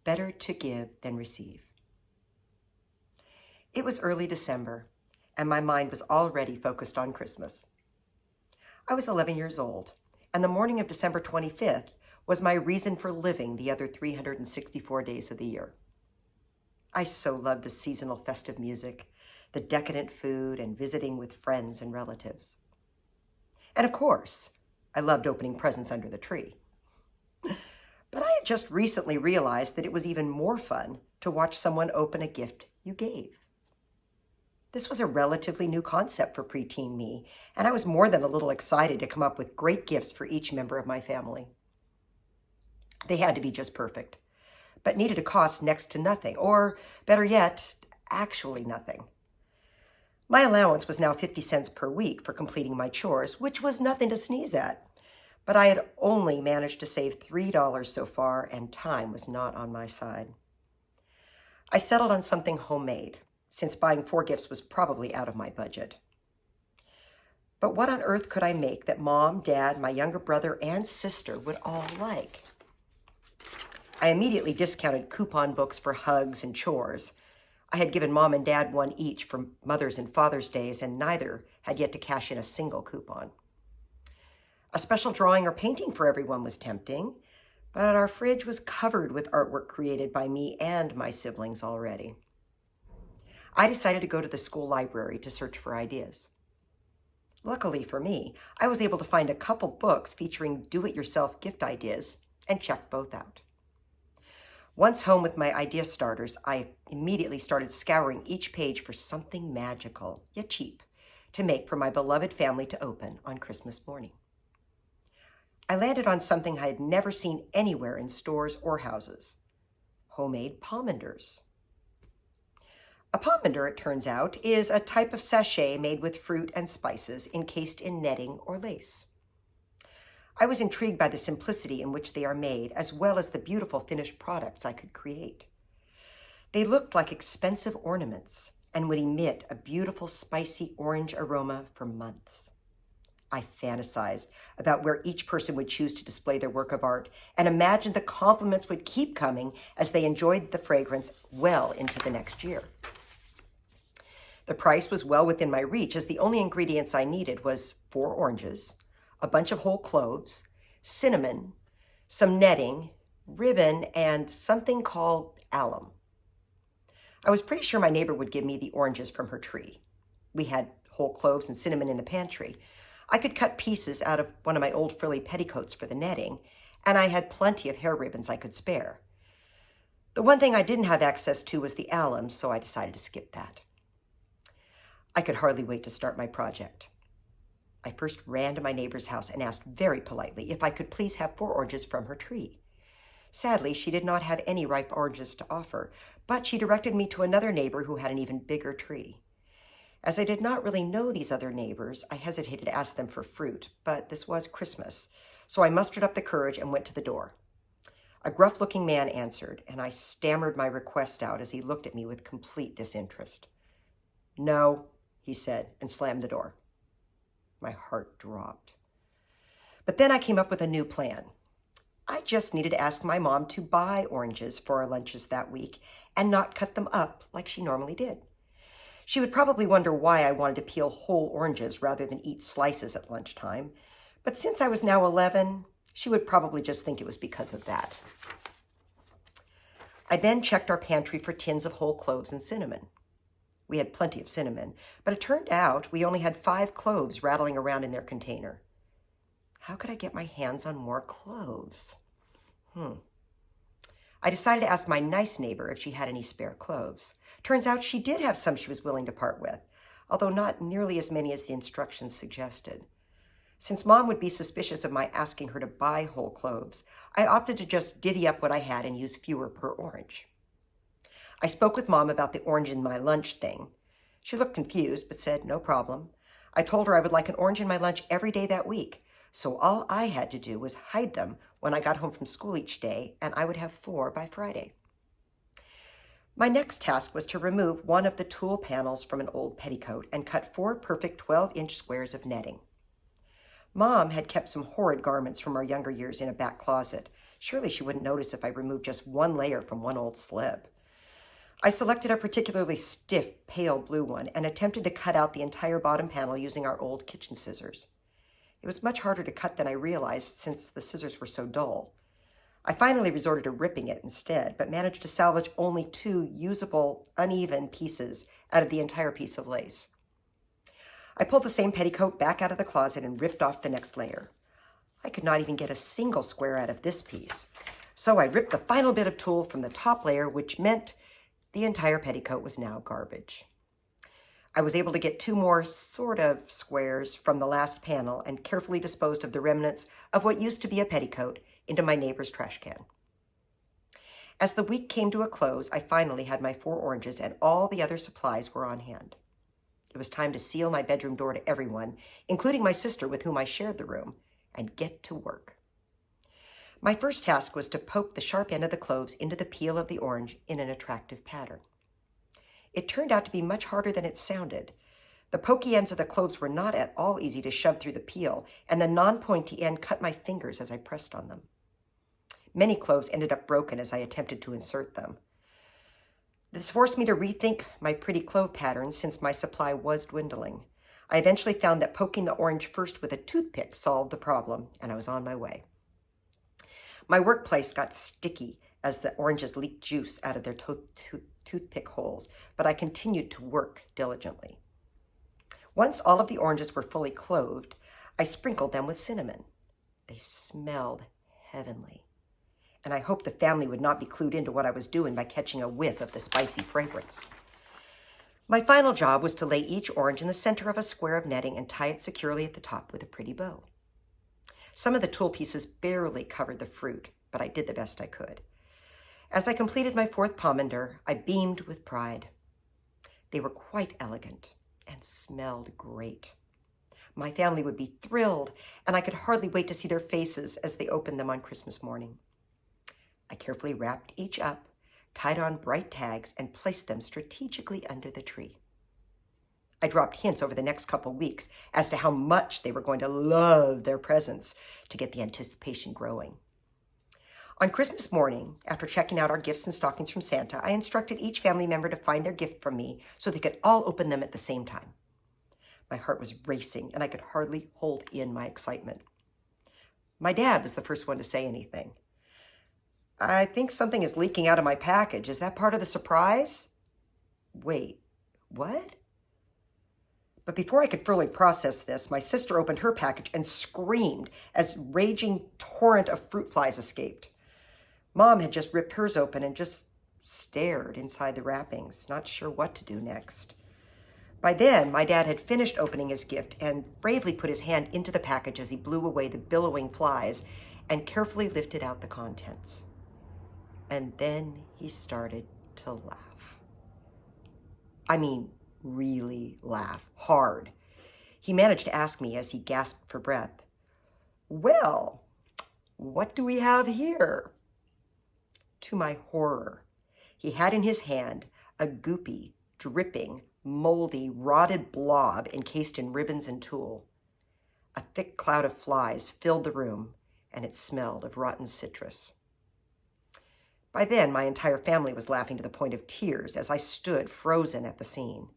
better to give than receive. It was early December, and my mind was already focused on Christmas. I was 11 years old, and the morning of December 25th was my reason for living the other 364 days of the year. I so loved the seasonal festive music, the decadent food, and visiting with friends and relatives. And of course, I loved opening presents under the tree. But I had just recently realized that it was even more fun to watch someone open a gift you gave. This was a relatively new concept for preteen me, and I was more than a little excited to come up with great gifts for each member of my family. They had to be just perfect, but needed to cost next to nothing, or better yet, actually nothing. My allowance was now 50 cents per week for completing my chores, which was nothing to sneeze at. But I had only managed to save $3 so far, and time was not on my side. I settled on something homemade, since buying 4 gifts was probably out of my budget. But what on earth could I make that Mom, Dad, my younger brother, and sister would all like? I immediately discounted coupon books for hugs and chores. I had given Mom and Dad one each for Mother's and Father's Days, and neither had yet to cash in a single coupon. A special drawing or painting for everyone was tempting, but our fridge was covered with artwork created by me and my siblings already. I decided to go to the school library to search for ideas. Luckily for me, I was able to find a couple books featuring do-it-yourself gift ideas and check both out. Once home with my idea starters, I immediately started scouring each page for something magical, yet cheap, to make for my beloved family to open on Christmas morning. I landed on something I had never seen anywhere in stores or houses: homemade pomanders. A pomander, it turns out, is a type of sachet made with fruit and spices encased in netting or lace. I was intrigued by the simplicity in which they are made, as well as the beautiful finished products I could create. They looked like expensive ornaments and would emit a beautiful spicy orange aroma for months. I fantasized about where each person would choose to display their work of art and imagined the compliments would keep coming as they enjoyed the fragrance well into the next year. The price was well within my reach, as the only ingredients I needed was 4 oranges, a bunch of whole cloves, cinnamon, some netting, ribbon, and something called alum. I was pretty sure my neighbor would give me the oranges from her tree. We had whole cloves and cinnamon in the pantry. I could cut pieces out of one of my old frilly petticoats for the netting, and I had plenty of hair ribbons I could spare. The one thing I didn't have access to was the alum, so I decided to skip that. I could hardly wait to start my project. I first ran to my neighbor's house and asked very politely if I could please have 4 oranges from her tree. Sadly, she did not have any ripe oranges to offer, but she directed me to another neighbor who had an even bigger tree. As I did not really know these other neighbors, I hesitated to ask them for fruit, but this was Christmas, so I mustered up the courage and went to the door. A gruff-looking man answered, and I stammered my request out as he looked at me with complete disinterest. "No," he said, and slammed the door. My heart dropped. But then I came up with a new plan. I just needed to ask my mom to buy oranges for our lunches that week and not cut them up like she normally did. She would probably wonder why I wanted to peel whole oranges rather than eat slices at lunchtime, but since I was now 11, she would probably just think it was because of that. I then checked our pantry for tins of whole cloves and cinnamon. We had plenty of cinnamon, but it turned out we only had 5 cloves rattling around in their container. How could I get my hands on more cloves? I decided to ask my nice neighbor if she had any spare cloves. Turns out she did have some she was willing to part with, although not nearly as many as the instructions suggested. Since Mom would be suspicious of my asking her to buy whole cloves, I opted to just divvy up what I had and use fewer per orange. I spoke with Mom about the orange in my lunch thing. She looked confused, but said no problem. I told her I would like an orange in my lunch every day that week, so all I had to do was hide them when I got home from school each day, and I would have 4 by Friday. My next task was to remove one of the tulle panels from an old petticoat and cut 4 perfect 12-inch squares of netting. Mom had kept some horrid garments from our younger years in a back closet. Surely she wouldn't notice if I removed just one layer from one old slip. I selected a particularly stiff, pale blue one and attempted to cut out the entire bottom panel using our old kitchen scissors. It was much harder to cut than I realized since the scissors were so dull. I finally resorted to ripping it instead, but managed to salvage only 2 usable, uneven pieces out of the entire piece of lace. I pulled the same petticoat back out of the closet and ripped off the next layer. I could not even get a single square out of this piece, so I ripped the final bit of tulle from the top layer, which meant the entire petticoat was now garbage. I was able to get 2 more sort of squares from the last panel and carefully disposed of the remnants of what used to be a petticoat into my neighbor's trash can. As the week came to a close, I finally had my 4 oranges and all the other supplies were on hand. It was time to seal my bedroom door to everyone, including my sister with whom I shared the room, and get to work. My first task was to poke the sharp end of the cloves into the peel of the orange in an attractive pattern. It turned out to be much harder than it sounded. The pokey ends of the cloves were not at all easy to shove through the peel, and the non-pointy end cut my fingers as I pressed on them. Many cloves ended up broken as I attempted to insert them. This forced me to rethink my pretty clove patterns since my supply was dwindling. I eventually found that poking the orange first with a toothpick solved the problem, and I was on my way. My workplace got sticky as the oranges leaked juice out of their toothpick holes, but I continued to work diligently. Once all of the oranges were fully cloved, I sprinkled them with cinnamon. They smelled heavenly, and I hoped the family would not be clued into what I was doing by catching a whiff of the spicy fragrance. My final job was to lay each orange in the center of a square of netting and tie it securely at the top with a pretty bow. Some of the tulle pieces barely covered the fruit, but I did the best I could. As I completed my 4th pomander, I beamed with pride. They were quite elegant and smelled great. My family would be thrilled, and I could hardly wait to see their faces as they opened them on Christmas morning. I carefully wrapped each up, tied on bright tags, and placed them strategically under the tree. I dropped hints over the next couple weeks as to how much they were going to love their presents to get the anticipation growing. On Christmas morning, after checking out our gifts and stockings from Santa, I instructed each family member to find their gift from me so they could all open them at the same time. My heart was racing, and I could hardly hold in my excitement. My dad was the first one to say anything. "I think something is leaking out of my package. Is that part of the surprise?" Wait, what? But before I could fully process this, my sister opened her package and screamed as raging torrent of fruit flies escaped. Mom had just ripped hers open and just stared inside the wrappings, not sure what to do next. By then, my dad had finished opening his gift and bravely put his hand into the package as he blew away the billowing flies and carefully lifted out the contents. And then he started to laugh. I mean, really laugh, hard. He managed to ask me as he gasped for breath, "Well, what do we have here?" To my horror, he had in his hand a goopy, dripping, moldy, rotted blob encased in ribbons and tulle. A thick cloud of flies filled the room, and it smelled of rotten citrus. By then, my entire family was laughing to the point of tears as I stood frozen at the scene.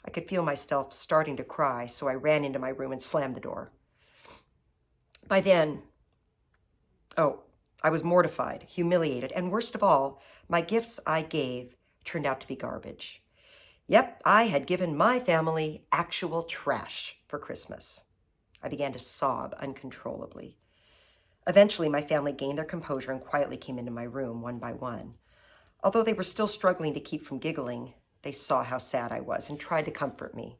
I could feel myself starting to cry, so I ran into my room and slammed the door. By then, I was mortified, humiliated, and worst of all, my gifts I gave turned out to be garbage. Yep, I had given my family actual trash for Christmas. I began to sob uncontrollably. Eventually, my family gained their composure and quietly came into my room one by one. Although they were still struggling to keep from giggling, they saw how sad I was and tried to comfort me.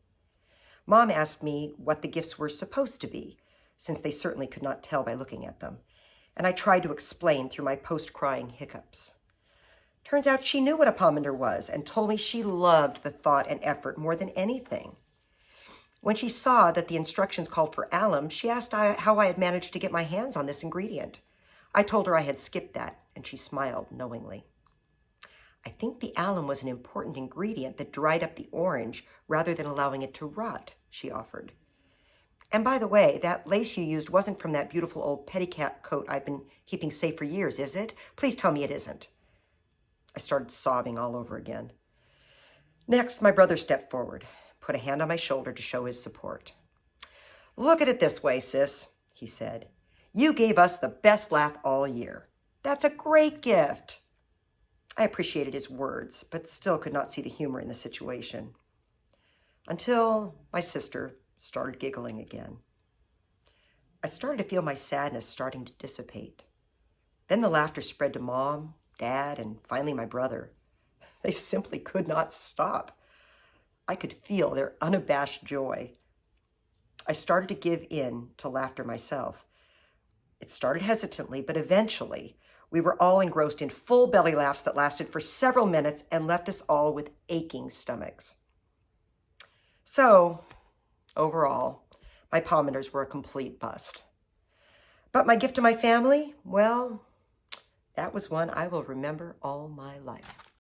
Mom asked me what the gifts were supposed to be, since they certainly could not tell by looking at them, and I tried to explain through my post-crying hiccups. Turns out she knew what a pomander was and told me she loved the thought and effort more than anything. When she saw that the instructions called for alum, she asked how I had managed to get my hands on this ingredient. I told her I had skipped that, and she smiled knowingly. "I think the alum was an important ingredient that dried up the orange rather than allowing it to rot," she offered. And by the way, that lace you used wasn't from that beautiful old petticoat I've been keeping safe for years, is it? Please tell me it isn't. I started sobbing all over again. Next, my brother stepped forward, put a hand on my shoulder to show his support. Look at it this way, sis, he said. You gave us the best laugh all year. That's a great gift. I appreciated his words, but still could not see the humor in the situation. Until my sister started giggling again. I started to feel my sadness starting to dissipate. Then the laughter spread to Mom, Dad, and finally my brother. They simply could not stop. I could feel their unabashed joy. I started to give in to laughter myself. It started hesitantly, but eventually we were all engrossed in full belly laughs that lasted for several minutes and left us all with aching stomachs. So, overall, my palminters were a complete bust. But my gift to my family, well, that was one I will remember all my life.